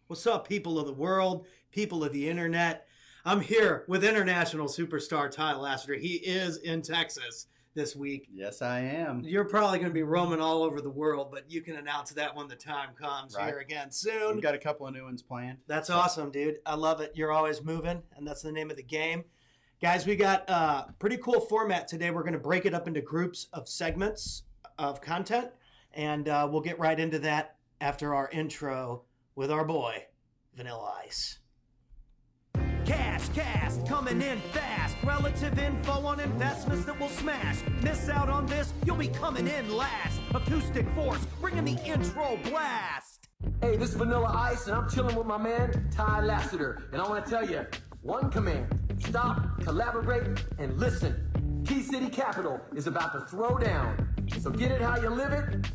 What's up, people of the world, people of the internet? I'm here with international superstar Ty Lasater. He is in Texas this week. Yes, I am. You're probably going to be roaming all over the world, but you can announce that when the time comes Right. here again soon. We've got a couple of new ones planned. That's awesome, dude. I love it. You're always moving, and that's the name of the game. Guys, we got a pretty cool format today. We're going to break it up into groups of segments of content, and we'll get right into that after our intro with our boy, Vanilla Ice. Cash cast coming in fast. Relative info on investments that will smash. Miss out on this, you'll be coming in last. Acoustic force, bringing the intro blast. Hey, this is Vanilla Ice, and I'm chilling with my man, Ty Lasater. And I want to tell you, one command: stop, collaborate, and listen. Key City Capital is about to throw down. So get it how you live it,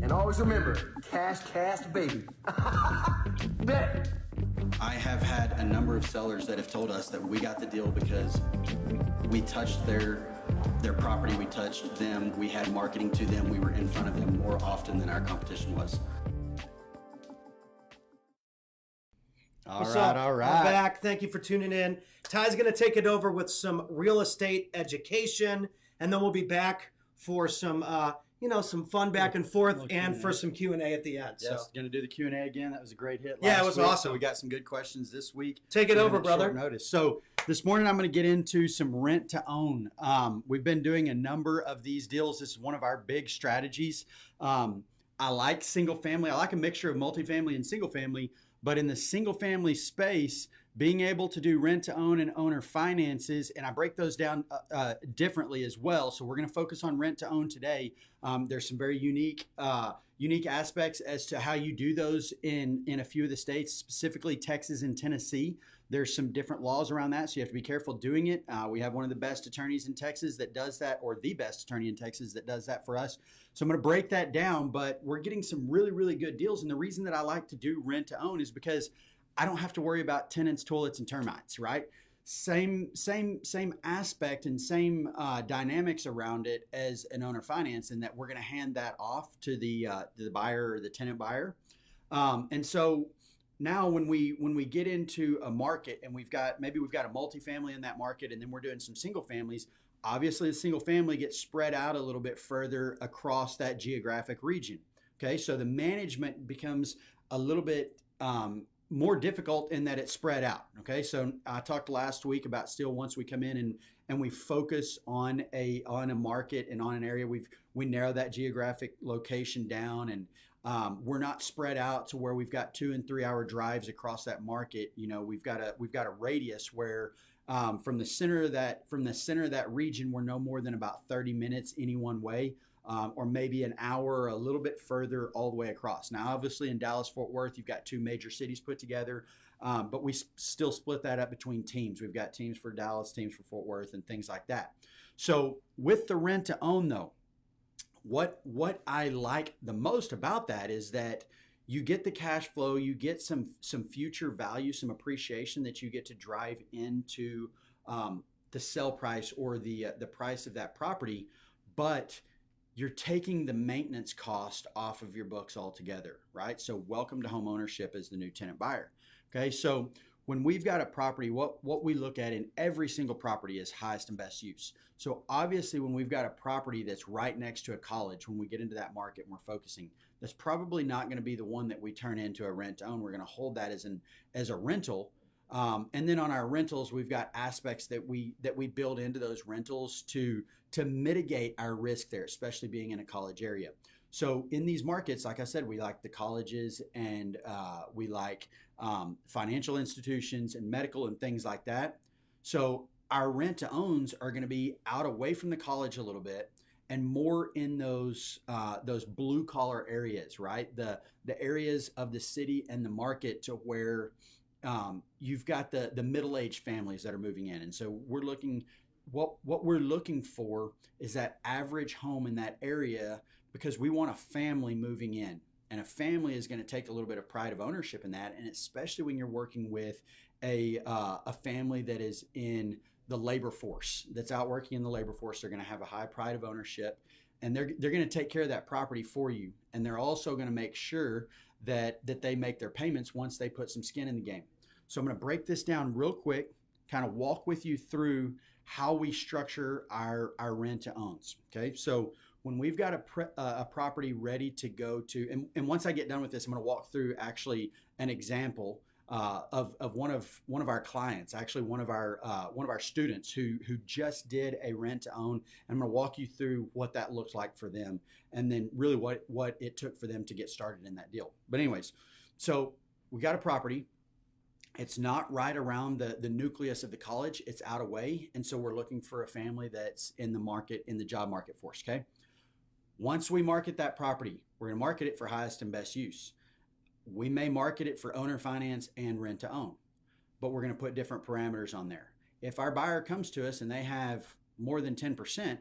and always remember, cash cast, baby. Bet. I have had a number of sellers that have told us that we got the deal because we touched their property, we touched them, we had marketing to them, we were in front of them more often than our competition was. All What's right, up? all We're right. back. Thank you for tuning in. Ty's going to take it over with some real estate education, and then we'll be back for some, some fun back and forth, Little and Q&A. for some Q&A at the end. Yes, So going to do the Q&A again. That was a great hit. Yeah, it last was week, awesome. So we got some good questions this week. Take it Even over, at brother. short notice. So this morning I'm going to get into some rent to own. We've been doing a number of these deals. This is one of our big strategies. I like single family. I like a mixture of multifamily and single family. But in the single family space, being able to do rent to own and owner finances, and I break those down differently as well. So we're going to focus on rent to own today. There's some very unique aspects as to how you do those in a few of the states, specifically Texas and Tennessee. There's some different laws around that, so you have to be careful doing it. We have one of the best attorneys in Texas that does that, or the best attorney in Texas that does that for us. So I'm going to break that down, but we're getting some really, really good deals. And the reason that I like to do rent to own is because I don't have to worry about tenants, toilets, and termites, right? Same aspect and same dynamics around it as an owner finance, in that we're going to hand that off to the buyer or the tenant buyer. And so now when we get into a market and we've got a multifamily in that market, and then we're doing some single families, obviously the single family gets spread out a little bit further across that geographic region. Okay, so the management becomes a little bit more difficult in that it's spread out. Okay, so I talked last week about still once we come in and we focus on a market and on an area, we narrow that geographic location down, and we're not spread out to where we've got 2 and 3 hour drives across that market. You know, we've got a radius where from the center of that region, we're no more than about 30 minutes any one way. Or maybe an hour, a little bit further all the way across. Now, obviously in Dallas, Fort Worth, you've got 2 major cities put together, but we still split that up between teams. We've got teams for Dallas, teams for Fort Worth, and things like that. So with the rent to own though, what I like the most about that is that you get the cash flow, you get some future value, some appreciation that you get to drive into the sell price or the price of that property, but you're taking the maintenance cost off of your books altogether, right? So welcome to home ownership as the new tenant buyer. Okay, so when we've got a property, what we look at in every single property is highest and best use. So obviously when we've got a property that's right next to a college, when we get into that market and we're focusing, that's probably not going to be the one that we turn into a rent to own. We're going to hold that as a rental. And then on our rentals, we've got aspects that we build into those rentals to mitigate our risk there, especially being in a college area. So in these markets, like I said, we like the colleges and we like financial institutions and medical and things like that. So our rent to owns are going to be out away from the college a little bit and more in those blue collar areas, right? The areas of the city and the market to where you've got the middle-aged families that are moving in. And so we're looking, what we're looking for is that average home in that area, because we want a family moving in, and a family is going to take a little bit of pride of ownership in that. And especially when you're working with a family that is in the labor force, that's out working in the labor force, they're going to have a high pride of ownership, and they're going to take care of that property for you. And they're also going to make sure that they make their payments once they put some skin in the game. So I'm going to break this down real quick, kind of walk with you through how we structure our rent to owns. Okay, so when we've got a property ready to go to, and once I get done with this, I'm going to walk through actually an example of one of our clients, actually one of our students who just did a rent to own. And I'm going to walk you through what that looks like for them, and then really what it took for them to get started in that deal. But anyways, so we got a property. It's not right around the nucleus of the college. It's out of way. And so we're looking for a family that's in the market, in the job market for us, okay? Once we market that property, we're going to market it for highest and best use. We may market it for owner finance and rent to own, but we're going to put different parameters on there. If our buyer comes to us and they have more than 10%,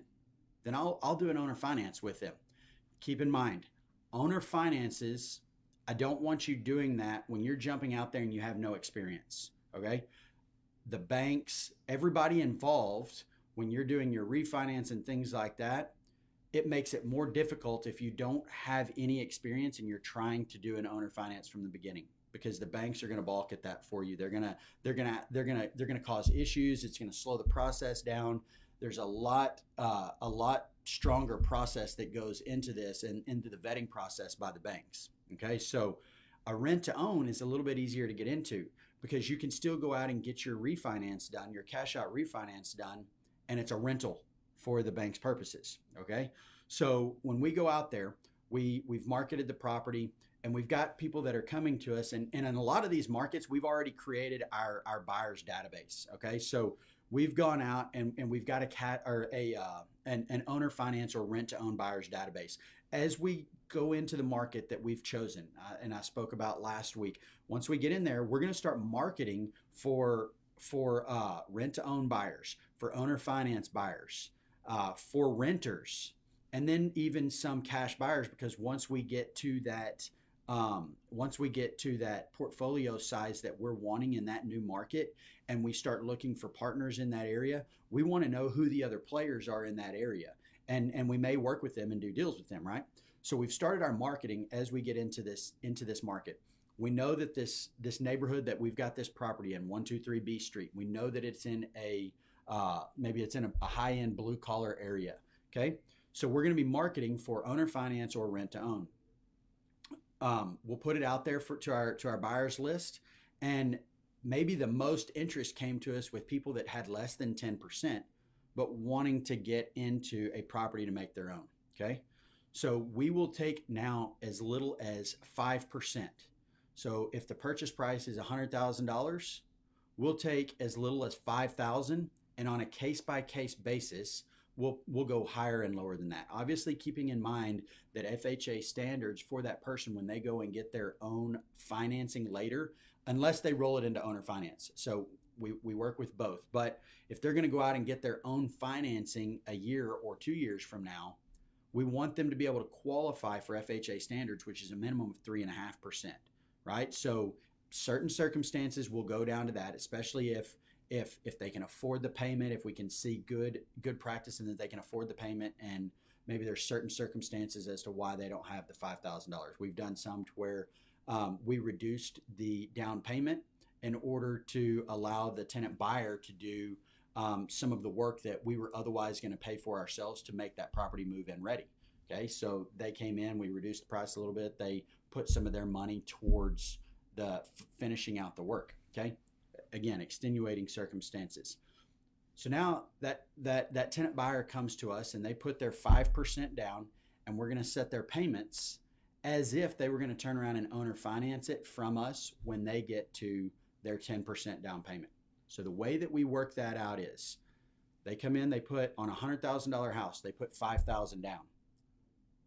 then I'll do an owner finance with them. Keep in mind, owner finances, I don't want you doing that when you're jumping out there and you have no experience, okay? The banks, everybody involved, when you're doing your refinance and things like that, it makes it more difficult if you don't have any experience and you're trying to do an owner finance from the beginning, because the banks are going to balk at that for you. They're going to cause issues. It's going to slow the process down. There's a lot stronger process that goes into this and into the vetting process by the banks. Okay, so a rent to own is a little bit easier to get into because you can still go out and get your refinance done, your cash out refinance done, and it's a rental for the bank's purposes. Okay, so when we go out there, we've marketed the property and we've got people that are coming to us, and in a lot of these markets, we've already created our buyers database. Okay, so we've gone out and we've got an owner finance or rent to own buyers database. As we go into the market that we've chosen, and I spoke about last week, once we get in there, we're going to start marketing for rent to own buyers, for owner finance buyers, for renters, and then even some cash buyers, because once we get to that portfolio size that we're wanting in that new market, and we start looking for partners in that area, we want to know who the other players are in that area, and we may work with them and do deals with them, right? So we've started our marketing as we get into this market. We know that this neighborhood that we've got this property in, 123 B Street, we know that it's in maybe it's in a high-end blue collar area. Okay, so we're going to be marketing for owner finance or rent to own. We'll put it out there to our buyers list, and maybe the most interest came to us with people that had less than 10%, but wanting to get into a property to make their own. Okay, so we will take now as little as 5%. So if the purchase price is $100,000, we'll take as little as $5,000, and on a case-by-case basis, we'll go higher and lower than that. Obviously, keeping in mind that FHA standards for that person when they go and get their own financing later, unless they roll it into owner finance. So we work with both. But if they're going to go out and get their own financing a year or 2 years from now, we want them to be able to qualify for FHA standards, which is a minimum of 3.5%, right? So certain circumstances will go down to that, especially if they can afford the payment, if we can see good practice and that they can afford the payment, and maybe there's certain circumstances as to why they don't have the $5,000. We've done some to where we reduced the down payment in order to allow the tenant buyer to do some of the work that we were otherwise going to pay for ourselves to make that property move in ready. Okay, so they came in, we reduced the price a little bit, they put some of their money towards the finishing out the work. Okay, again, extenuating circumstances. So now that tenant buyer comes to us and they put their 5% down, and we're going to set their payments as if they were going to turn around and owner finance it from us when they get to their 10% down payment. So the way that we work that out is they come in, they put on a $100,000 house, they put $5,000 down.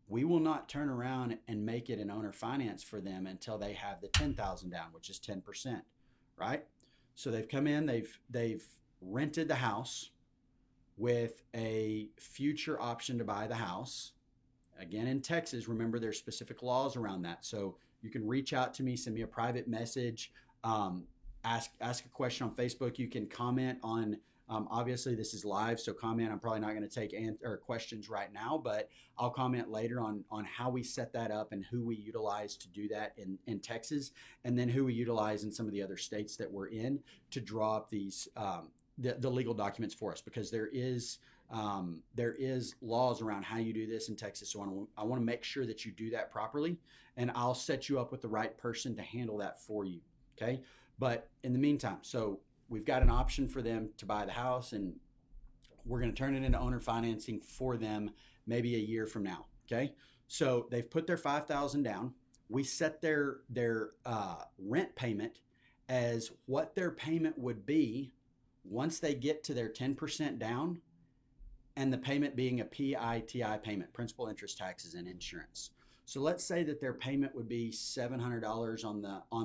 We will not turn around and make it an owner finance for them until they have the $10,000 down, which is 10%, right? So they've come in, they've rented the house with a future option to buy the house. Again, in Texas, remember there's specific laws around that. So you can reach out to me, send me a private message, ask a question on Facebook. You can comment on Obviously, this is live, so comment. I'm probably not going to take questions right now, but I'll comment later on how we set that up and who we utilize to do that in Texas, and then who we utilize in some of the other states that we're in to draw up these the legal documents for us, because there is laws around how you do this in Texas. So I want to make sure that you do that properly, and I'll set you up with the right person to handle that for you. Okay. But in the meantime, so we've got an option for them to buy the house, and we're going to turn it into owner financing for them maybe a year from now. Okay. So they've put their $5,000 down. We set their rent payment as what their payment would be once they get to their 10% down, and the payment being a PITI payment, principal, interest, taxes, and insurance. So let's say that their payment would be $700 on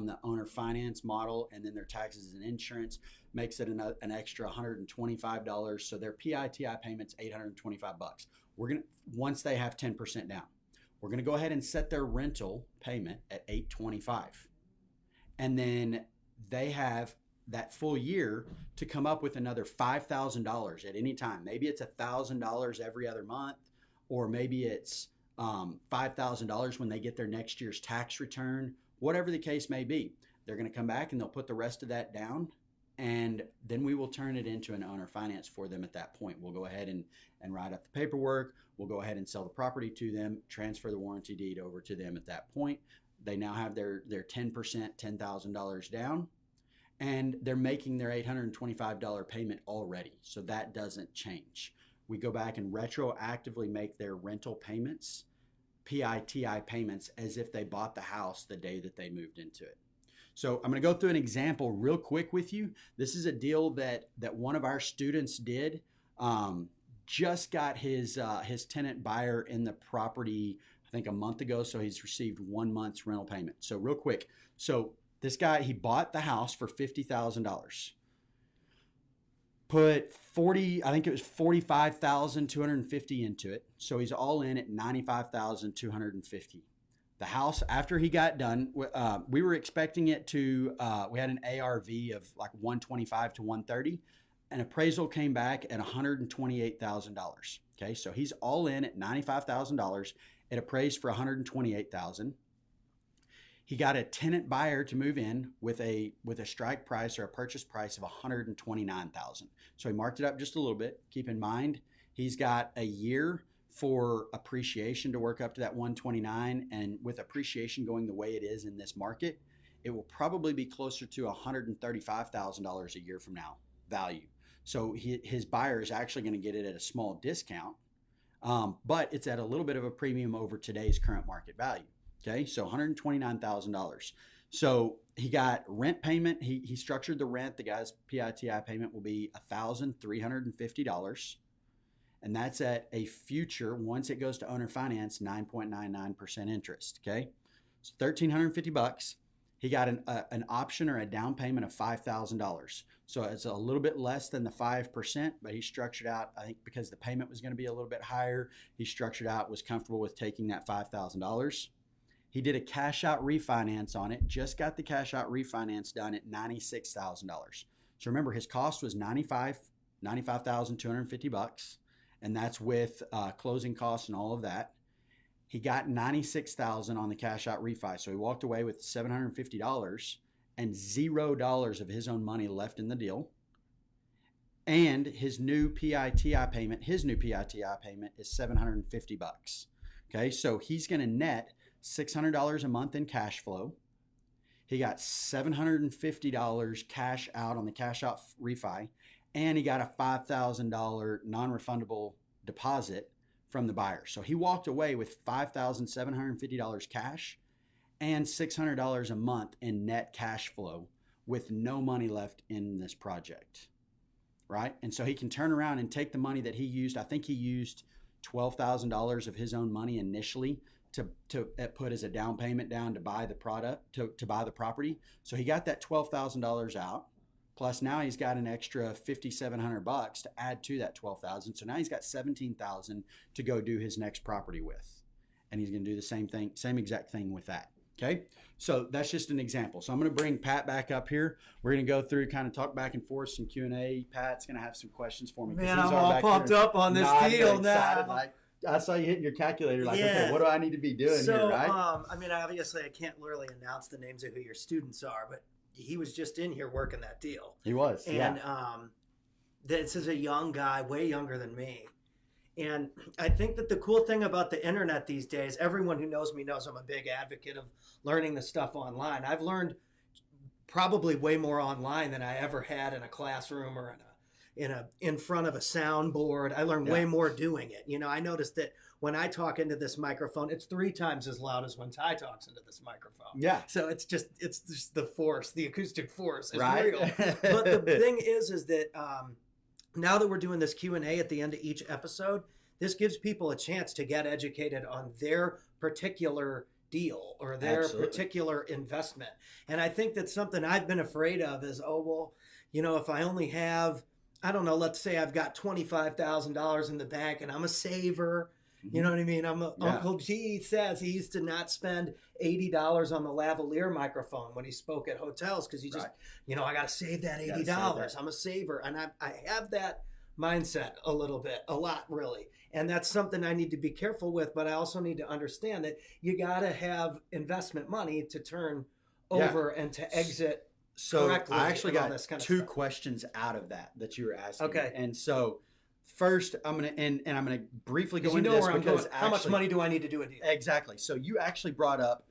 the owner finance model, and then their taxes and insurance makes it an extra $125. So their PITI payment's $825. Once they have 10% down, we're gonna go ahead and set their rental payment at $825, and then they have that full year to come up with another $5,000 at any time. Maybe it's $1,000 every other month, or maybe it's $5,000 when they get their next year's tax return. Whatever the case may be, they're going to come back and they'll put the rest of that down, and then we will turn it into an owner finance for them at that point. We'll go ahead and write up the paperwork. We'll go ahead and sell the property to them, transfer the warranty deed over to them at that point. They now have their 10%, $10,000 down, and they're making their $825 payment already. So that doesn't change. We go back and retroactively make their rental payments, PITI payments, as if they bought the house the day that they moved into it. So I'm going to go through an example real quick with you. This is a deal that one of our students did. Just got his tenant buyer in the property, I think a month ago. So he's received 1 month's rental payment. So real quick. So this guy, he bought the house for $50,000. Put I think it was $45,250 into it. So he's all in at $95,250. The house, after he got done, we were expecting it to, we had an ARV of like 125 to 130. An appraisal came back at $128,000. Okay, so he's all in at $95,000. It appraised for $128,000. He got a tenant buyer to move in with a strike price or a purchase price of $129,000. So he marked it up just a little bit. Keep in mind, he's got a year for appreciation to work up to that 129, and with appreciation going the way it is in this market, it will probably be closer to $135,000 a year from now value. So his buyer is actually going to get it at a small discount, but it's at a little bit of a premium over today's current market value. Okay, so $129,000. So he got rent payment. He structured the rent. The guy's PITI payment will be $1,350. And that's at a future, once it goes to owner finance, 9.99% interest. Okay, so $1,350. He got an option or a down payment of $5,000. So it's a little bit less than the 5%, but he structured out, I think because the payment was going to be a little bit higher, he structured out, was comfortable with taking that $5,000. He did a cash out refinance on it, just got the cash out refinance done at $96,000. So remember, his cost was $95,250, and that's with closing costs and all of that. He got $96,000 on the cash out refi. So he walked away with $750 and $0 of his own money left in the deal. And his new PITI payment is $750. Okay, so he's going to net $600 a month in cash flow. He got $750 cash out on the cash out refi, and he got a $5,000 non-refundable deposit from the buyer. So he walked away with $5,750 cash and $600 a month in net cash flow with no money left in this project, right? And so he can turn around and take the money that he used. I think he used $12,000 of his own money initially to put as a down payment down to buy the product, to buy the property. So he got that $12,000 out. Plus now he's got an extra $5,700 to add to that $12,000. So now he's got $17,000 to go do his next property with. And he's going to do the same thing, same exact thing with that. Okay. So that's just an example. So I'm going to bring Pat back up here. We're going to go through, kind of talk back and forth, some Q&A. Pat's going to have some questions for me. Man, I'm all pumped up on this deal now. Like, I saw you hitting your calculator like, okay, what do I need to be doing here, right? I mean, obviously I can't literally announce the names of who your students are, but he was just in here working that deal. He was, and this is a young guy, way younger than me. And I think that the cool thing about the internet these days, everyone who knows me knows I'm a big advocate of learning the stuff online. I've learned probably way more online than I ever had in a classroom or in front of a soundboard. I learned way more doing it. You know, I noticed that when I talk into this microphone, it's 3 times as loud as when Ty talks into this microphone. Yeah. So it's just the force, the acoustic force is right. real. But the thing is that now that we're doing this Q&A at the end of each episode, this gives people a chance to get educated on their particular deal or their particular investment. And I think that's something I've been afraid of is, if I only have, I don't know, let's say I've got $25,000 in the bank and I'm a saver. You know what I mean? Uncle G says he used to not spend $80 on the lavalier microphone when he spoke at hotels because he just, I got to save that $80. I'm a saver. And I have that mindset a lot, really. And that's something I need to be careful with. But I also need to understand that you got to have investment money to turn over and to exit correctly. I actually got this kind of 2 stuff. questions out of that you were asking. Okay. And so first, I'm gonna briefly go into this where because how much money do I need to do a deal? Exactly. So you actually brought up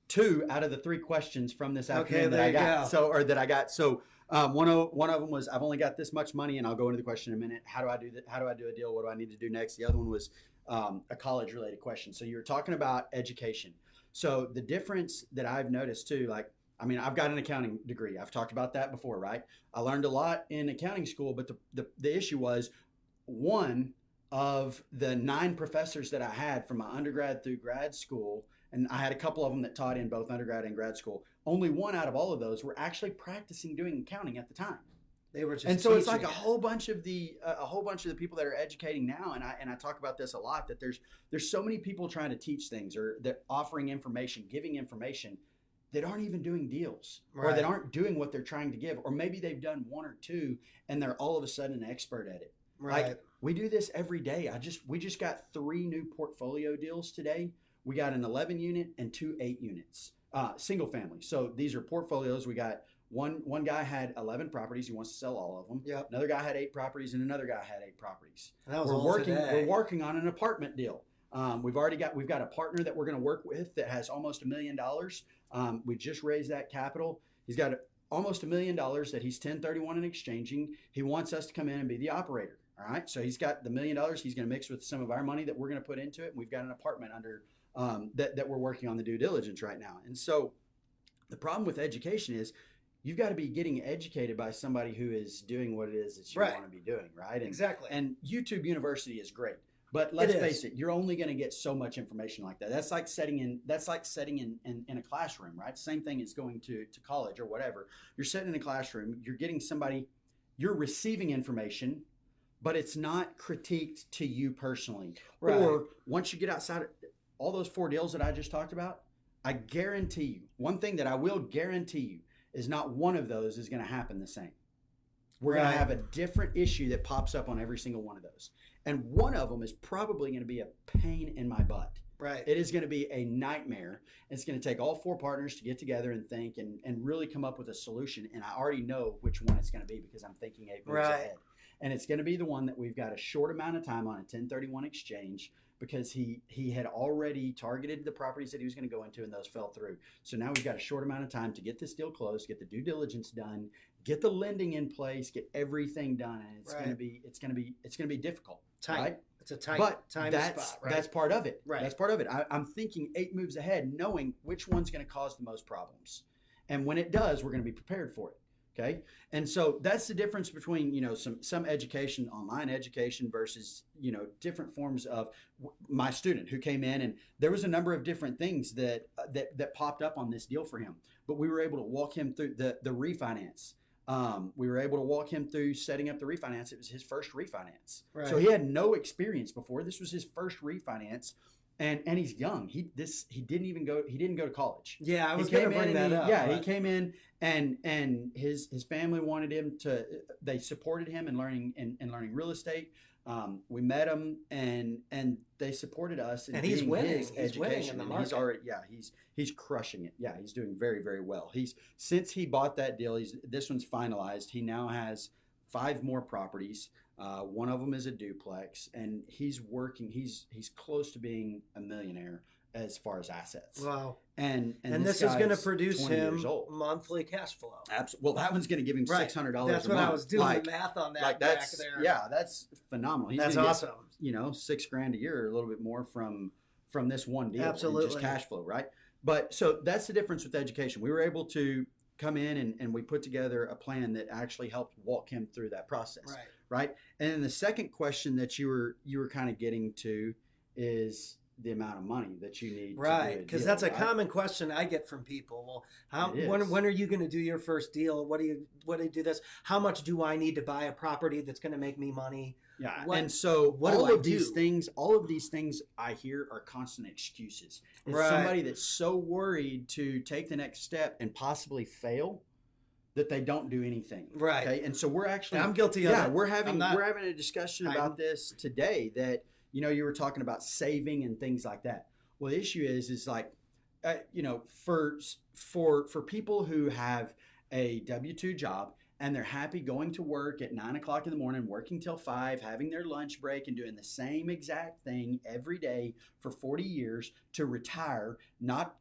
2 out of the 3 questions from this afternoon there that I you got. go. So one of them was I've only got this much money, and I'll go into the question in a minute. How do I do that? How do I do a deal? What do I need to do next? The other one was a college related question. So you were talking about education. So the difference that I've noticed too, I've got an accounting degree. I've talked about that before, right? I learned a lot in accounting school, but the issue was one of the 9 professors that I had from my undergrad through grad school, and I had a couple of them that taught in both undergrad and grad school. Only one out of all of those were actually practicing doing accounting at the time. They were just and so it's like teaching a whole bunch of the people that are educating now, and I talk about this a lot, that there's so many people trying to teach things or that offering information, giving information that aren't even doing deals or that aren't doing what they're trying to give, or maybe they've done 1 or 2 and they're all of a sudden an expert at it. Right. Like we do this every day. We just got 3 new portfolio deals today. We got an 11 unit and 2 8 units, single family. So these are portfolios. We got one guy had 11 properties. He wants to sell all of them. Yep. Another guy had 8 properties, and another guy had 8 properties. And that was We're working on an apartment deal. We've got a partner that we're going to work with that has almost $1 million. We just raised that capital. He's got almost $1 million that he's 1031 and exchanging. He wants us to come in and be the operator. All right. So he's got the $1 million. He's going to mix with some of our money that we're going to put into it. And we've got an apartment under that we're working on the due diligence right now. And so the problem with education is you've got to be getting educated by somebody who is doing what it is that you want to be doing. Right. Exactly. And YouTube University is great. But let's face it, you're only going to get so much information like that. That's like sitting in a classroom, right? Same thing as going to college or whatever. You're sitting in a classroom, you're getting somebody, you're receiving information, but it's not critiqued to you personally. Right. Or once you get outside all those 4 deals that I just talked about, I guarantee you, one thing that I will guarantee you is not one of those is going to happen the same. We're going to have a different issue that pops up on every single one of those. And one of them is probably going to be a pain in my butt. Right. It is going to be a nightmare. It's going to take all 4 partners to get together and think and really come up with a solution. And I already know which one it's going to be because I'm thinking 8 moves ahead. And it's going to be the one that we've got a short amount of time on a 1031 exchange because he had already targeted the properties that he was going to go into and those fell through. So now we've got a short amount of time to get this deal closed, get the due diligence done, get the lending in place, get everything done. And it's going to be difficult. Tight. Right? It's a tight time spot, right? That's part of it. Right. That's part of it. I'm thinking 8 moves ahead, knowing which one's going to cause the most problems. And when it does, we're going to be prepared for it. Okay. And so that's the difference between, some education, online education versus, different forms of my student who came in, and there was a number of different things that popped up on this deal for him, but we were able to walk him through the refinance. We were able to walk him through setting up the refinance. It was his first refinance. Right. So he had no experience before. This was his first refinance. and he's young. He didn't go to college. Yeah, I was He going to came bring in that and up. Yeah, but- he came in and his family wanted him to. They supported him in learning real estate. We met him and they supported us in And he's getting winning. his He's winning in education. the And he's market. already he's crushing it. Yeah, he's doing very, very well. Since he bought that deal, this one's finalized. He now has 5 more properties. One of them is a duplex, and he's working. He's close to being a millionaire as far as assets. Wow. And this is going to guy's produce 20 him years old. monthly cash flow. Absolutely. Well, that one's going to give him Right. $600. That's a what month. I was doing the math on that Like back that's there. yeah, that's phenomenal. He's That's gonna get, awesome. $6,000 a year, or a little bit more from this one deal. Absolutely. And just cash flow, right? But so that's the difference with education. We were able to come in and we put together a plan that actually helped walk him through that process. Right. Right. And then the second question that you were kind of getting to is the amount of money that you need. Right, because that's a right? common question I get from people. Well, It when is. are you going to do your first deal? What do you do this? How much do I need to buy a property that's going to make me money? Yeah, What- and so what do all I of these do? things, I hear are constant excuses. It's Right. somebody that's so worried to take the next step and possibly fail that they don't do anything. Right. Okay, and so we're actually I'm guilty of yeah, it. we're having I'm not we're having a discussion hiding. about this today. That you were talking about saving and things like that. Well, the issue is like, for people who have a W-2 job and they're happy going to work at 9 o'clock in the morning, working till 5, having their lunch break and doing the same exact thing every day for 40 years to retire, not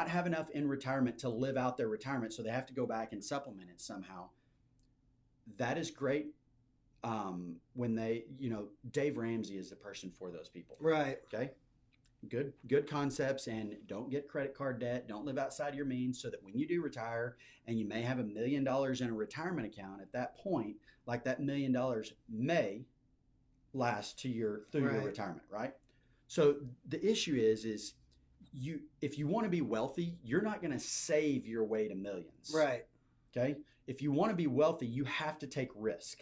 have enough in retirement to live out their retirement. So they have to go back and supplement it somehow. That is great. When they, Dave Ramsey is the person for those people. Right. Okay. Good concepts, and don't get credit card debt. Don't live outside your means, so that when you do retire and you may have $1 million in a retirement account at that point, like that $1 million may last through your Right. retirement, right? So the issue is if you want to be wealthy, you're not going to save your way to millions. Right. Okay. If you want to be wealthy, you have to take risk.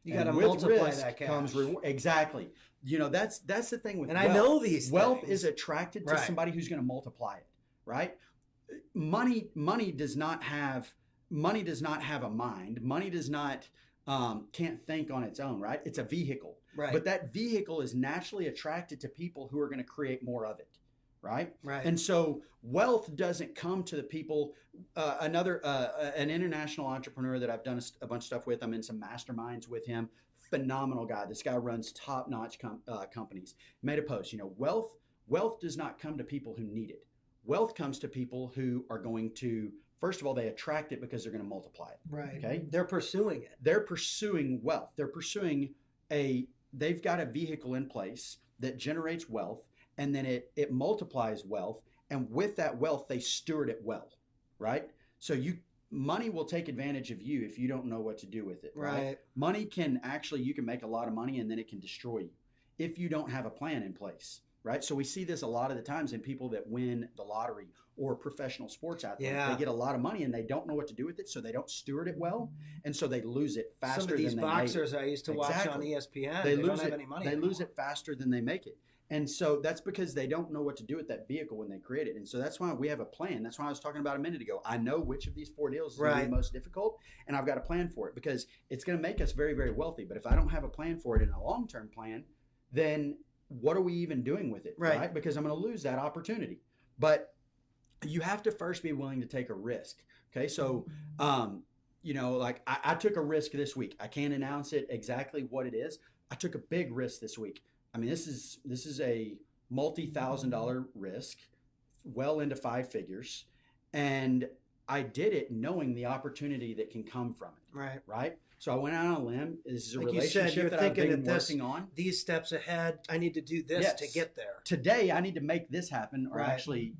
You got to And with multiply risk that cash. comes reward. Exactly. That's the thing with And wealth. I know these Wealth things. is attracted to Right. somebody who's going to multiply it, right? Money does not have a mind. Money does not can't think on its own, right? It's a vehicle. Right. But that vehicle is naturally attracted to people who are going to create more of it, right? Right. And so wealth doesn't come to the people. An international entrepreneur that I've done a bunch of stuff with. I'm in some masterminds with him. Phenomenal guy. This guy runs top-notch companies. Made a post. Wealth does not come to people who need it. Wealth comes to people who are going to, first of all, they attract it because they're going to multiply it. Right. Okay. They're pursuing it. They're pursuing wealth. They're pursuing they've got a vehicle in place that generates wealth, and then it multiplies wealth. And with that wealth, they steward it well, right? So money will take advantage of you if you don't know what to do with it, right? Right. Money can you can make a lot of money and then it can destroy you if you don't have a plan in place, right? So we see this a lot of the times in people that win the lottery or professional sports athletes. Yeah. They get a lot of money and they don't know what to do with it, so they don't steward it well, and so they lose it faster Some of these than they boxers make it. I used to watch on Exactly. ESPN, They don't lose have it. any money They lose anymore. it faster than they make it. And so that's because they don't know what to do with that vehicle when they create it. And so that's why we have a plan. That's why I was talking about a minute ago. I know which of these 4 deals is going to be Right. the most difficult, and I've got a plan for it because it's going to make us very, very wealthy. But if I don't have a plan for it in a long-term plan, then what are we even doing with it? Right. Because I'm going to lose that opportunity. But you have to first be willing to take a risk. Okay. So, like I took a risk this week. I can't announce it exactly what it is. I took a big risk this week. I mean, this is a multi-$1,000 risk, well into 5 figures, and I did it knowing the opportunity that can come from it. Right. Right. So I went out on a limb. This is a Like you relationship said, you're that I've thinking been that this, working on. these steps ahead, I need to do this Yes. to get there. Today I need to make this happen, or Right. actually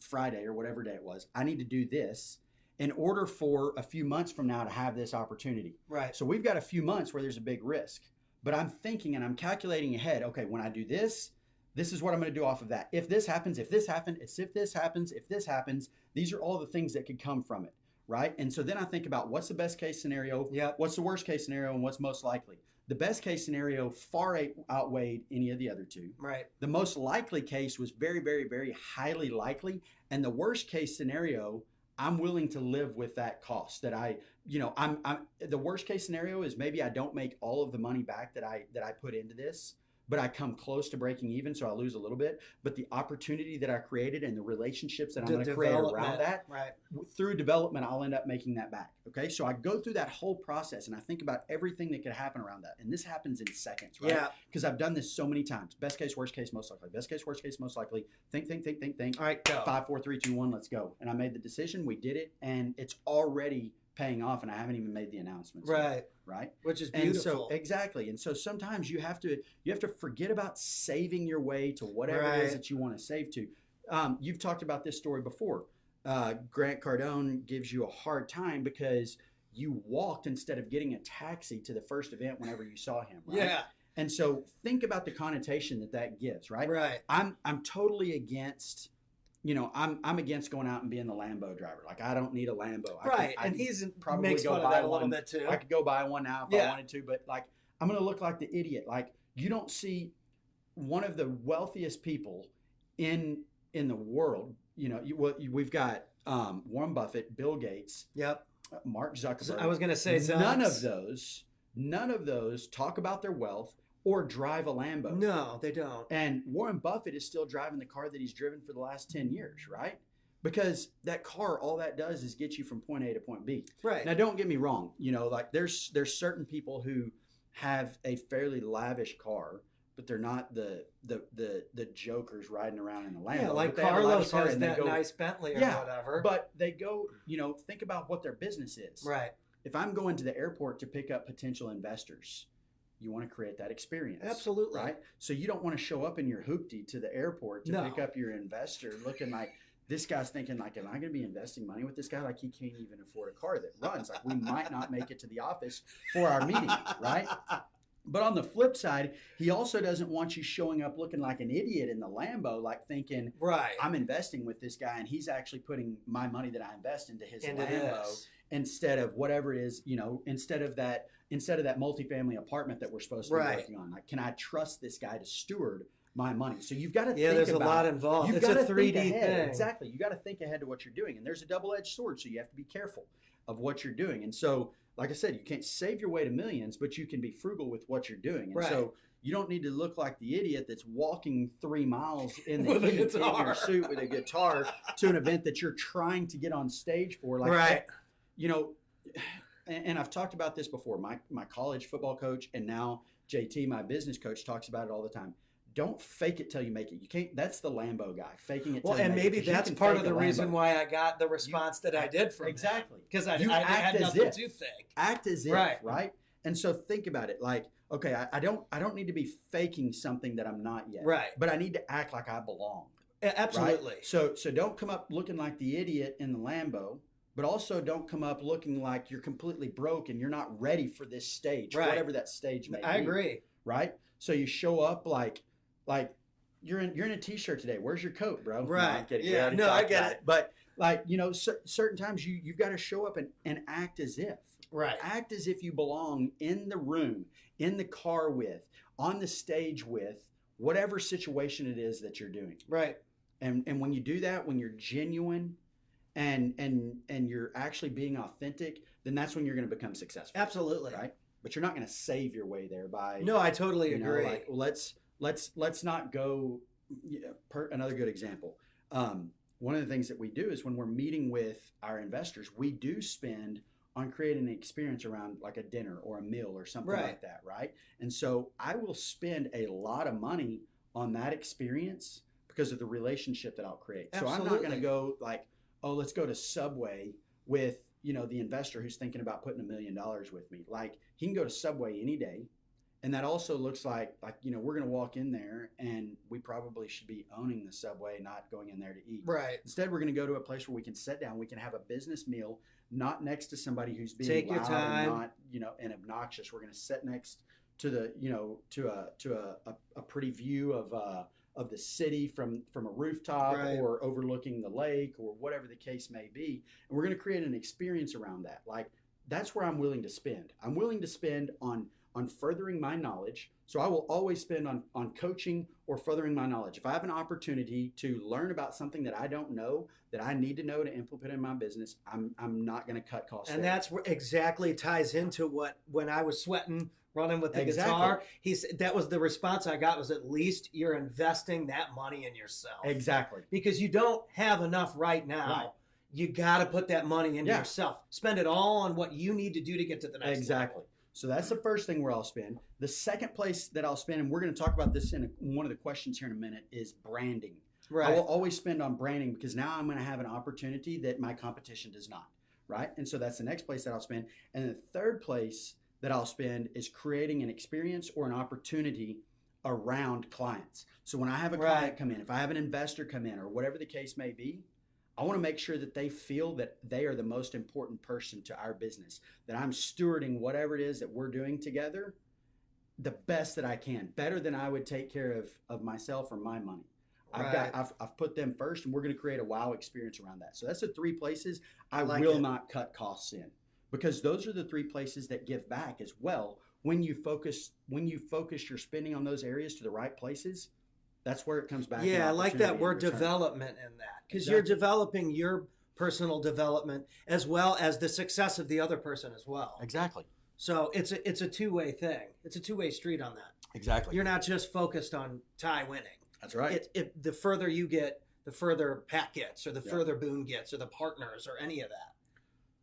Friday or whatever day it was. I need to do this in order for a few months from now to have this opportunity. Right. So we've got a few months where there's a big risk, but I'm thinking and I'm calculating ahead. Okay, when I do this, this is what I'm going to do off of that. If this happens, if this happens, if this happens, if this happens, these are all the things that could come from it, right? And so then I think about what's the best case scenario, Yep. what's the worst case scenario, and what's most likely. The best case scenario far outweighed any of the other two. Right. The most likely case was very, very, very highly likely. And the worst case scenario, I'm willing to live with that cost that I'm the worst case scenario is maybe I don't make all of the money back that I put into this, but I come close to breaking even, so I lose a little bit. But the opportunity that I created and the relationships that I'm going to create around that, right, through development, I'll end up making that back. Okay, so I go through that whole process and I think about everything that could happen around that, and this happens in seconds, right? Yeah. Because I've done this so many times. Best case, worst case, most likely. Best case, worst case, most likely. Think. All right, go. 5, 4, 3, 2, 1. Let's go. And I made the decision. We did it, and it's already paying off, and I haven't even made the announcements Right. yet, right? Which is And beautiful. so exactly. And so sometimes you have to forget about saving your way to whatever it is Right. that you want to save to. You've talked about this story before. Grant Cardone gives you a hard time because you walked instead of getting a taxi to the first event whenever you saw him, right? Yeah. And so think about the connotation that gives, right? Right. I'm totally against, I'm against going out and being the Lambo driver. Like, I don't need a Lambo. Right. I and he's probably makes go fun of buy that a little one. bit too. I could go buy one now if I Yeah. wanted to, but like, I'm going to look like the idiot. Like, you don't see one of the wealthiest people in the world. We've got Warren Buffett, Bill Gates, Yep. Mark Zuckerberg. I was going to say none of those talk about their wealth or drive a Lambo. No, they don't. And Warren Buffett is still driving the car that he's driven for the last 10 years, right? Because that car, all that does is get you from point A to point B. Right. Now, don't get me wrong. Like there's certain people who have a fairly lavish car, but they're not the jokers riding around in a Lambo. Yeah, like But they have a lavish Carlos car has and they that go- nice Bentley or Yeah, whatever. But they go, think about what their business is. Right. If I'm going to the airport to pick up potential investors, you want to create that experience. Absolutely. Right? So you don't want to show up in your hoopty to the airport to No. pick up your investor looking like this guy's thinking like, am I going to be investing money with this guy? Like, he can't even afford a car that runs. Like, we might not make it to the office for our meeting, right? But on the flip side, he also doesn't want you showing up looking like an idiot in the Lambo, like thinking, Right. I'm investing with this guy and he's actually putting my money that I invest into his Into Lambo this. instead of whatever it is, instead of that multifamily apartment that we're supposed to be Right. working on. Like, can I trust this guy to steward my money? So you've got to Yeah, think there's about, a lot involved. You've It's got a to 3D think ahead. thing. Exactly. You got to think ahead to what you're doing. And there's a double-edged sword, so you have to be careful of what you're doing. And so, like I said, you can't save your way to millions, but you can be frugal with what you're doing. And Right. so you don't need to look like the idiot that's walking 3 miles in the With a heat in guitar. your suit with a guitar to an event that you're trying to get on stage for. Like, Right. And I've talked about this before. My college football coach and now JT, my business coach, talks about it all the time. Don't fake it till you make it. You can't. That's the Lambo guy, faking it. Well, till you and make maybe it, 'cause you that's can part fake of the a Lambo. reason why I got the response that I did from exactly because I You had act as nothing if. to fake. Act as if, Right. right? And so think about it. Like, okay, I don't need to be faking something that I'm not yet. Right. But I need to act like I belong. Absolutely. Right? So don't come up looking like the idiot in the Lambo, but also don't come up looking like you're completely broke and you're not ready for this stage, Right. whatever that stage may be. I agree. Right? So you show up like you're in a t-shirt today. Where's your coat, bro? No, Right. I'm kidding. We Yeah. already No, I talked get about it. But like, certain times you've got to show up and act as if. Right. Act as if you belong in the room, in the car with, on the stage with, whatever situation it is that you're doing. Right. And when you do that, when you're genuine and you're actually being authentic, then that's when you're going to become successful. Absolutely. Right? But you're not going to save your way there by No, I totally agree. like, well, let's not go. Another good example. One of the things that we do is when we're meeting with our investors, we do spend on creating an experience around like a dinner or a meal or something Right. like that, right? And so I will spend a lot of money on that experience because of the relationship that I'll create. So I'm not going to Absolutely. go like, oh, let's go to Subway with the investor who's thinking about putting $1 million with me. Like, he can go to Subway any day. And that also looks like we're going to walk in there and we probably should be owning the Subway, not going in there to eat. Right. Instead, we're going to go to a place where we can sit down, we can have a business meal, not next to somebody who's being Take your loud time. and not, and obnoxious. We're going to sit next to a pretty view of the city from a rooftop Right. or overlooking the lake or whatever the case may be. And we're going to create an experience around that. Like, that's where I'm willing to spend. I'm willing to spend on on furthering my knowledge. So I will always spend on coaching or furthering my knowledge. If I have an opportunity to learn about something that I don't know, that I need to know to implement in my business, I'm not going to cut costs. And there. that's what exactly ties into what, when I was sweating running with the Exactly. guitar, that was the response I got, was at least you're investing that money in yourself. Exactly. Because you don't have enough right now. Right. You got to put that money into Yeah. yourself. Spend it all on what you need to do to get to the next Exactly. level. So that's the first thing where I'll spend. The second place that I'll spend, and we're going to talk about this in one of the questions here in a minute, is branding. Right. I will always spend on branding because now I'm going to have an opportunity that my competition does not, right? And so that's the next place that I'll spend. And the third place that I'll spend is creating an experience or an opportunity around clients. So when I have a client come in, if I have an investor come in or whatever the case may be, I want to make sure that they feel that they are the most important person to our business, that I'm stewarding whatever it is that we're doing together the best that I can, better than I would take care of myself or my money. Right. I've put them first, and we're going to create a wow experience around that. So that's the three places I like will it. not cut costs in, because those are the three places that give back as well. When you focus your spending on those areas to the right places, that's where it comes back. Yeah, I like that word return. development in that, because Exactly. you're developing your personal development as well as the success of the other person as well. Exactly. So it's a two-way thing. It's a two-way street on that. Exactly. You're not just focused on Ty winning. That's right. The further you get, the further Pat gets, or the Yeah. further Boone gets, or the partners, or any of that.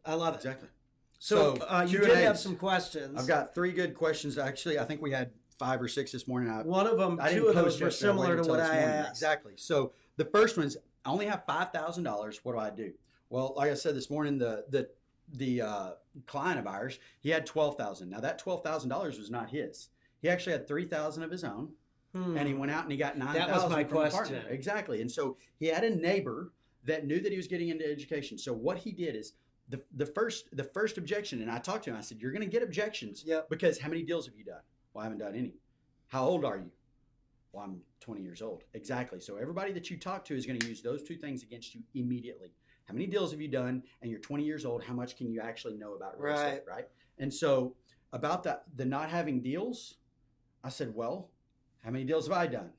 I love it. Exactly. So you did Q&As. have some questions. I've got 3 good questions. Actually, I think we had 5 or 6 this morning. One of them, I didn't two of post those were yesterday. I similar waited to till what this I morning. asked. Exactly. So the first one's, I only have $5,000. What do? Well, like I said this morning, the client of ours, he had $12,000. Now that $12,000 was not his. He actually had $3,000 of his own, and he went out and he got $9,000. That was my from a question. partner. Exactly. And so he had a neighbor that knew that he was getting into education. So what he did is the first objection, and I talked to him. I said, "You're going to get objections, Yep. because how many deals have you done?" "Well, I haven't done any." "How old are you?" "Well, I'm 20 years old." Exactly. So everybody that you talk to is going to use those 2 things against you immediately. How many deals have you done? And you're 20 years old. How much can you actually know about real estate, right? And so about the not having deals, I said, "Well, how many deals have I done?"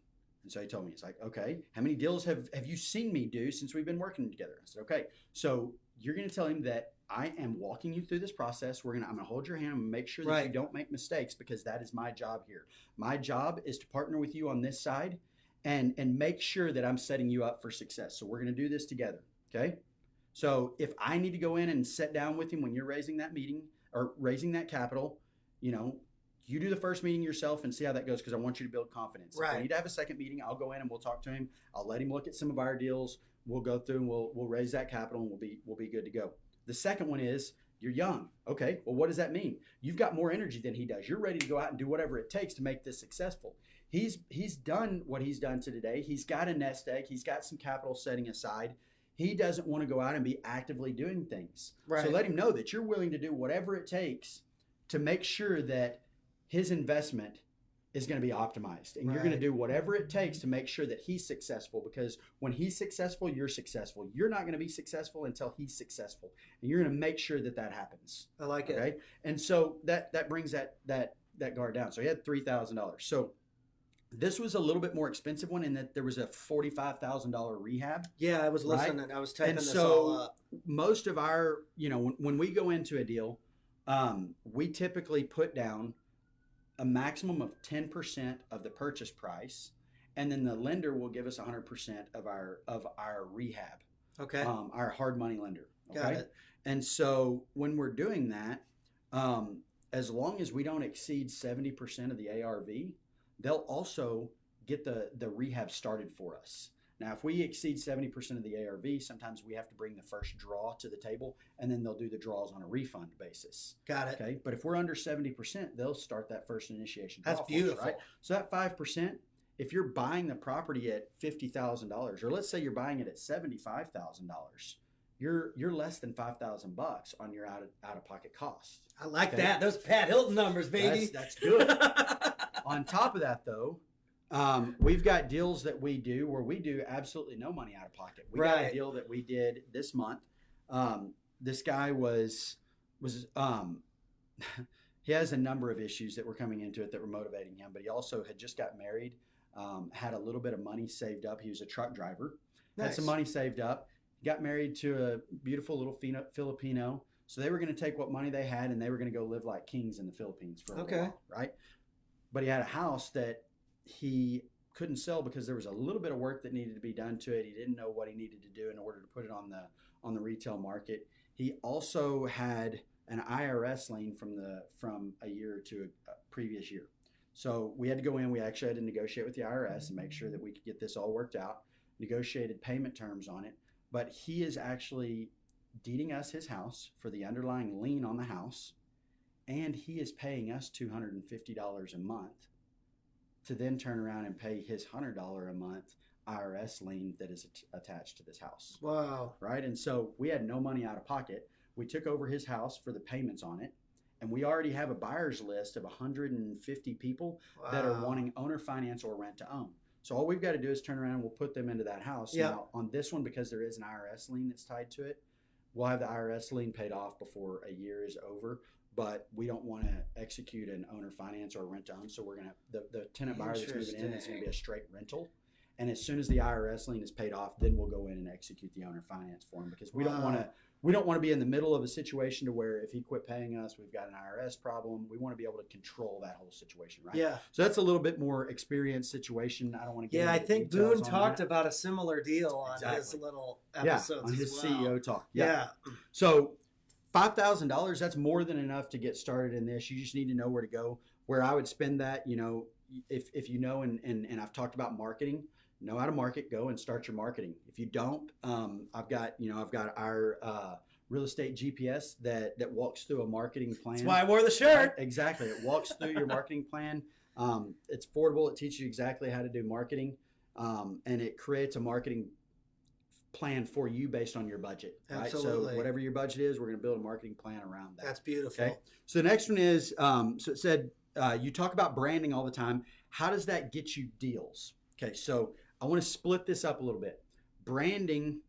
And so he told me, it's like, "Okay, how many deals have you seen me do since we've been working together?" I said, "Okay, so you're going to tell him that I am walking you through this process. I'm going to hold your hand and make sure that you don't make mistakes, because that is my job here. My job is to partner with you on this side and make sure that I'm setting you up for success. So we're going to do this together." Okay. So if I need to go in and sit down with him when you're raising that meeting or raising that capital, you do the first meeting yourself and see how that goes, because I want you to build confidence. If I need to have a second meeting, I'll go in and we'll talk to him. I'll let him look at some of our deals. We'll go through and we'll raise that capital, and we'll be good to go. The second one is, you're young. Okay, well, what does that mean? You've got more energy than he does. You're ready to go out and do whatever it takes to make this successful. He's done what he's done to today. He's got a nest egg. He's got some capital setting aside. He doesn't want to go out and be actively doing things. Right. So let him know that you're willing to do whatever it takes to make sure that his investment is going to be optimized. And you're going to do whatever it takes to make sure that he's successful, because when he's successful, you're successful. You're not going to be successful until he's successful. And you're going to make sure that happens. I like it. Okay. And so that brings that guard down. So he had $3,000. So this was a little bit more expensive one, in that there was a $45,000 rehab. Yeah, I was Right? listening. I was typing And this so all up. most of our, when we go into a deal, we typically put down a maximum of 10% of the purchase price, and then the lender will give us 100% of our rehab. Okay. Our hard money lender. Okay? Got it. And so when we're doing that, as long as we don't exceed 70% of the ARV, they'll also get the rehab started for us. Now, if we exceed 70% of the ARV, sometimes we have to bring the first draw to the table, and then they'll do the draws on a refund basis. Got it. Okay. But if we're under 70%, they'll start that first initiation. That's draw for us, beautiful. right? So that 5%, if you're buying the property at $50,000, or let's say you're buying it at $75,000, you're less than $5,000 on your out of pocket costs. I like Okay. that. Those Pat Hilton numbers, baby. That's good. On top of that, though, we've got deals that we do where we do absolutely no money out of pocket. We got a deal that we did this month. This guy was he has a number of issues that were coming into it that were motivating him, but he also had just got married, had a little bit of money saved up. He was a truck driver, had some money saved up, got married to a beautiful little Filipino. So they were going to take what money they had and they were going to go live like kings in the Philippines for a little while, right? But he had a house that he couldn't sell because there was a little bit of work that needed to be done to it. He didn't know what he needed to do in order to put it on the retail market. He also had an IRS lien from a year to a previous year. So we had to go in. We actually had to negotiate with the IRS and make sure that we could get this all worked out, negotiated payment terms on it. But he is actually deeding us his house for the underlying lien on the house, and he is paying us $250 a month to then turn around and pay his $100 a month IRS lien that is attached to this house. Wow. Right? And so we had no money out of pocket. We took over his house for the payments on it, and we already have a buyer's list of 150 people that are wanting owner finance or rent to own. So all we've got to do is turn around and we'll put them into that house. Yep. Now, on this one, because there is an IRS lien that's tied to it, we'll have the IRS lien paid off before a year is over. But we don't want to execute an owner finance or rent to own. So we're going to, the tenant buyer that's moving in is going to be a straight rental. And as soon as the IRS lien is paid off, then we'll go in and execute the owner finance for him, because we don't want to be in the middle of a situation to where if he quit paying us, we've got an IRS problem. We want to be able to control that whole situation, right? Yeah. So that's a little bit more experienced situation. I don't want to get into I think details Boone on talked that. about a similar deal on his little episodes on his as well. CEO talk. Yeah. So $5,000, that's more than enough to get started in this. You just need to know where to go. Where I would spend that, if you know, and I've talked about marketing, know how to market, go and start your marketing. If you don't, I've got our real estate GPS that walks through a marketing plan. That's why I wore the shirt. Exactly. It walks through your marketing plan. It's affordable. It teaches you exactly how to do marketing. And it creates a marketing plan for you based on your budget. Right? Absolutely. So whatever your budget is, we're going to build a marketing plan around that. That's beautiful. Okay. So the next one is, so it said, you talk about branding all the time. How does that get you deals? Okay. So I want to split this up a little bit. Branding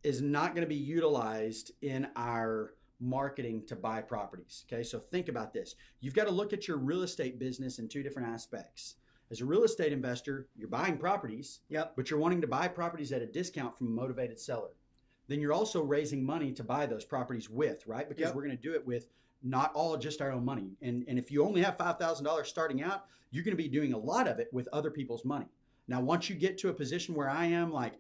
is not going to be utilized in our marketing to buy properties. Okay. So think about this. You've got to look at your real estate business in two different aspects. As a real estate investor, you're buying properties, but you're wanting to buy properties at a discount from a motivated seller. Then you're also raising money to buy those properties with, right? Because we're going to do it with not all just our own money. And if you only have $5,000 starting out, you're going to be doing a lot of it with other people's money. Now, once you get to a position where I am, like,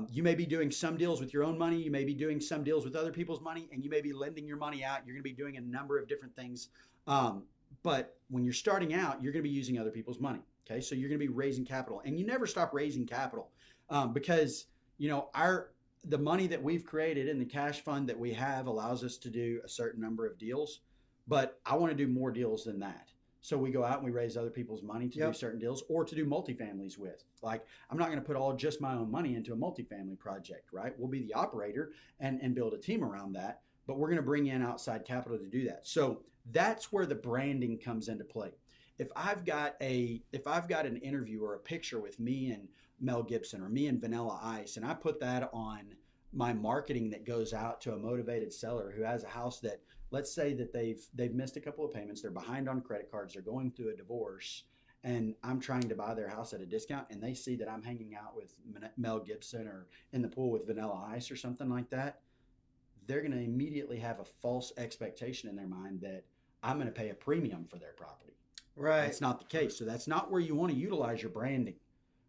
you may be doing some deals with your own money, you may be doing some deals with other people's money, and you may be lending your money out. You're going to be doing a number of different things. But when you're starting out, you're going to be using other people's money. Okay. So you're going to be raising capital, and you never stop raising capital, because, the money that we've created in the cash fund that we have allows us to do a certain number of deals, but I want to do more deals than that. So we go out and we raise other people's money to do certain deals, or to do multifamilies with. Like, I'm not going to put all just my own money into a multifamily project, right? We'll be the operator and build a team around that, but we're going to bring in outside capital to do that. So that's where the branding comes into play. If I've got an interview or a picture with me and Mel Gibson or me and Vanilla Ice, and I put that on my marketing that goes out to a motivated seller who has a house that, let's say that they've missed a couple of payments, they're behind on credit cards, they're going through a divorce, and I'm trying to buy their house at a discount, and they see that I'm hanging out with Mel Gibson or in the pool with Vanilla Ice or something like that, they're going to immediately have a false expectation in their mind that I'm going to pay a premium for their property. Right. That's not the case. So that's not where you want to utilize your branding,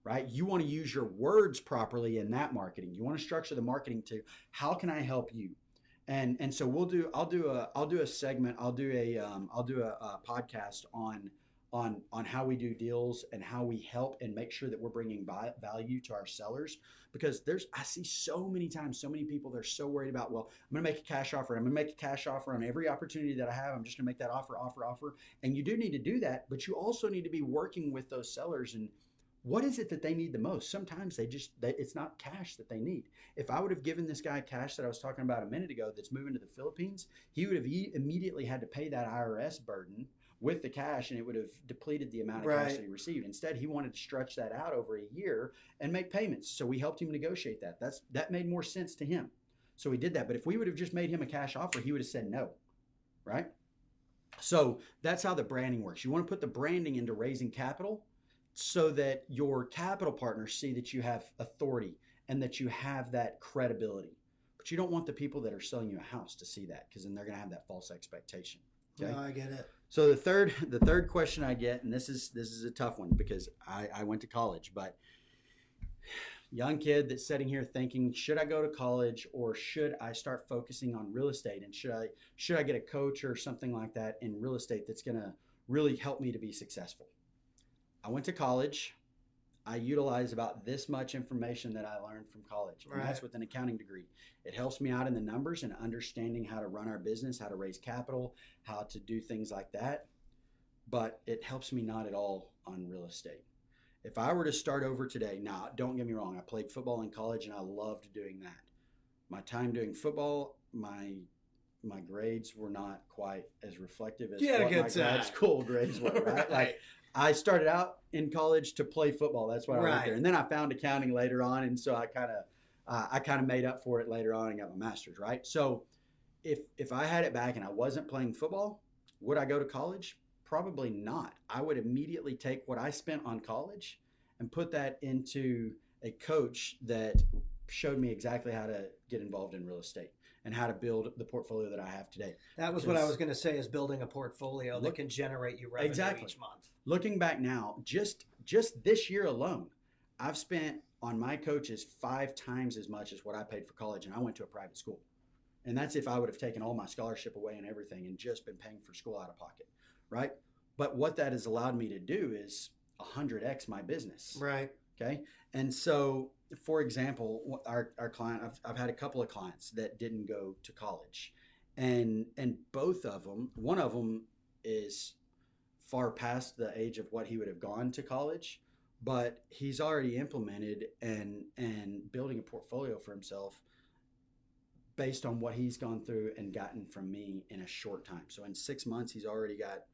right? You want to use your words properly in that marketing. You want to structure the marketing to, how can I help you? And so I'll do a segment. I'll do a podcast on how we do deals and how we help and make sure that we're bringing value to our sellers, because I see so many times, so many people, they're so worried about, well, I'm going to make a cash offer. I'm going to make a cash offer on every opportunity that I have. I'm just going to make that offer. And you do need to do that, but you also need to be working with those sellers. And what is it that they need the most? Sometimes it's not cash that they need. If I would have given this guy cash that I was talking about a minute ago that's moving to the Philippines, he would have immediately had to pay that IRS burden with the cash, and it would have depleted the amount of cash that he received. Instead, he wanted to stretch that out over a year and make payments. So we helped him negotiate that. That made more sense to him. So we did that. But if we would have just made him a cash offer, he would have said no, right? So that's how the branding works. You want to put the branding into raising capital so that your capital partners see that you have authority and that you have that credibility. But you don't want the people that are selling you a house to see that, because then they're going to have that false expectation. Okay? No, I get it. So the third question I get, and this is a tough one because I went to college, but young kid that's sitting here thinking, should I go to college or should I start focusing on real estate, and should I get a coach or something like that in real estate that's going to really help me to be successful? I went to college. I utilize about this much information that I learned from college, and that's with an accounting degree. It helps me out in the numbers and understanding how to run our business, how to raise capital, how to do things like that. But it helps me not at all on real estate. If I were to start over today, now don't get me wrong, I played football in college and I loved doing that. My time doing football, my grades were not quite as reflective as what my grad school grades were, right? Like, I started out in college to play football. That's why I went there. And then I found accounting later on, and so I kind of made up for it later on and got my master's, right? So if I had it back and I wasn't playing football, would I go to college? Probably not. I would immediately take what I spent on college and put that into a coach that showed me exactly how to get involved in real estate and how to build the portfolio that I have today. That was what I was going to say, is building a portfolio that can generate you revenue each month. Looking back now, just this year alone, I've spent on my coaches 5 times as much as what I paid for college, and I went to a private school. And that's if I would have taken all my scholarship away and everything and just been paying for school out of pocket, right? But what that has allowed me to do is 100x my business. Right. Okay. And so, for example, our client, I've had a couple of clients that didn't go to college, and both of them, one of them is far past the age of what he would have gone to college, but he's already implemented and building a portfolio for himself based on what he's gone through and gotten from me in a short time. So in 6 months, he's already got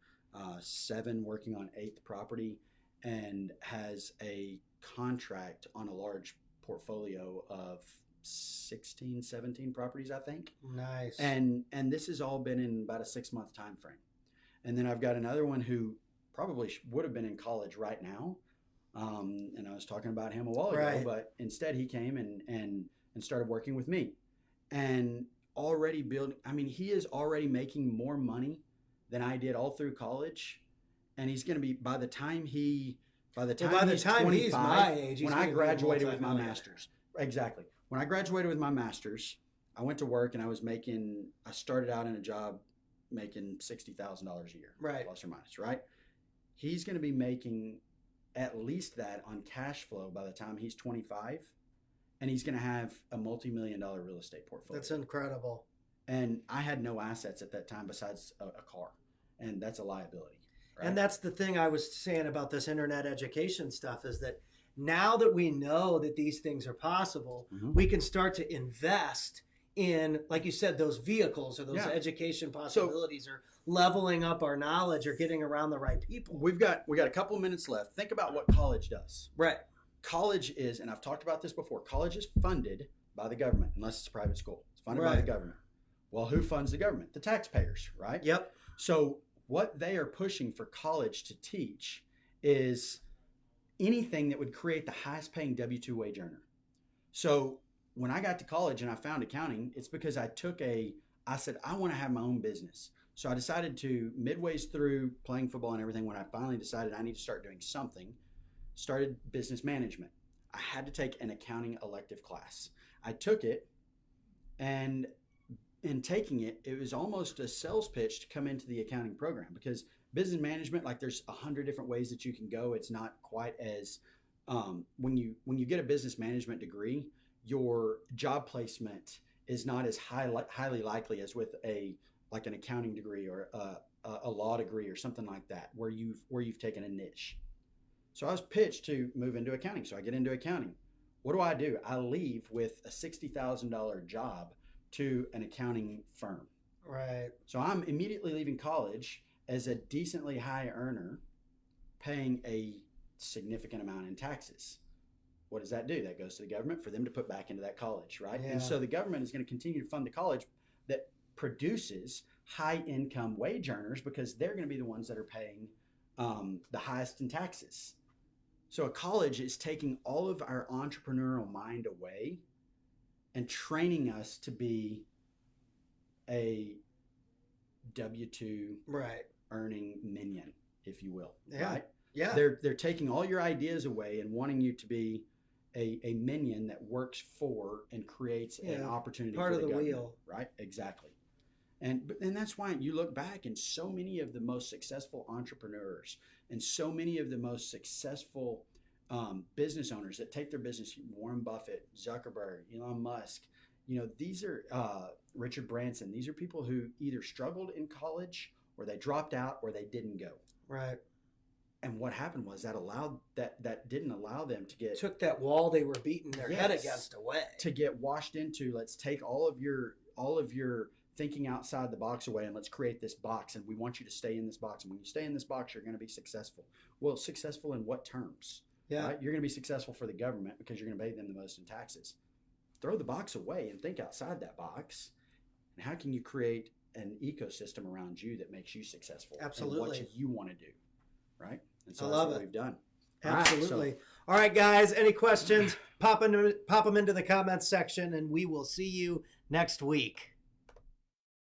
7, working on 8th property, and has a contract on a large portfolio of 16, 17 properties, I think. Nice. And this has all been in about a 6-month time frame. And then I've got another one who probably would have been in college right now. And I was talking about him a while ago, but instead he came and started working with me, and already building. I mean, he is already making more money than I did all through college. And he's going to be, by the time he's my age, when I graduated with my master's. Exactly. When I graduated with my master's, I went to work and I started out in a job making $60,000 a year, plus or minus, right? He's going to be making at least that on cash flow by the time he's 25, and he's going to have a multi-million-dollar real estate portfolio. That's incredible. And I had no assets at that time besides a car, and that's a liability. Right? And that's the thing I was saying about this internet education stuff, is that now that we know that these things are possible, we can start to invest in, like you said, those vehicles or those education possibilities, or leveling up our knowledge, or getting around the right people. We got a couple of minutes left. Think about what college does. Right. College is, and I've talked about this before, college is funded by the government, unless it's a private school. It's funded by the government. Well, who funds the government? The taxpayers, right? Yep. So what they are pushing for college to teach is anything that would create the highest paying W-2 wage earner. So when I got to college and I found accounting, it's because I said, I want to have my own business. So I decided to, midways through playing football and everything, when I finally decided I need to start doing something, started business management. I had to take an accounting elective class. I took it, and in taking it, it was almost a sales pitch to come into the accounting program, because business management, like, there's 100 different ways that you can go. It's not quite as, when you get a business management degree, your job placement is not as highly likely as with an accounting degree or a law degree or something like that, where you've taken a niche. So I was pitched to move into accounting. So I get into accounting. What do? I leave with a $60,000 job to an accounting firm. Right. So I'm immediately leaving college as a decently high earner, paying a significant amount in taxes. What does that do? That goes to the government for them to put back into that college, right? Yeah. And so the government is going to continue to fund the college that produces high income wage earners because they're going to be the ones that are paying the highest in taxes. So a college is taking all of our entrepreneurial mind away and training us to be a W-2 Right. earning minion, if you will. Yeah. Right? Yeah. They're taking all your ideas away and wanting you to be a minion that works for and creates an opportunity part for of the government, wheel. right? Exactly. And that's why you look back and so many of the most successful entrepreneurs and so many of the most successful business owners that take their business, Warren Buffett, Zuckerberg, Elon Musk, these are Richard Branson. These are people who either struggled in college or they dropped out or they didn't go. Right. And what happened was that didn't allow them to get Took that wall they were beating their head Yes. against away. to get washed into. Let's take all of your thinking outside the box away and let's create this box, and we want you to stay in this box, and when you stay in this box you're going to be successful. Well, successful in what terms? Yeah. Right? You're going to be successful for the government because you're going to pay them the most in taxes. Throw the box away and think outside that box. And how can you create an ecosystem around you that makes you successful? Absolutely. And what you want to do, right? And so I that's love what it. we've done. Absolutely. All right, guys, any questions? Pop them into the comments section, and we will see you next week.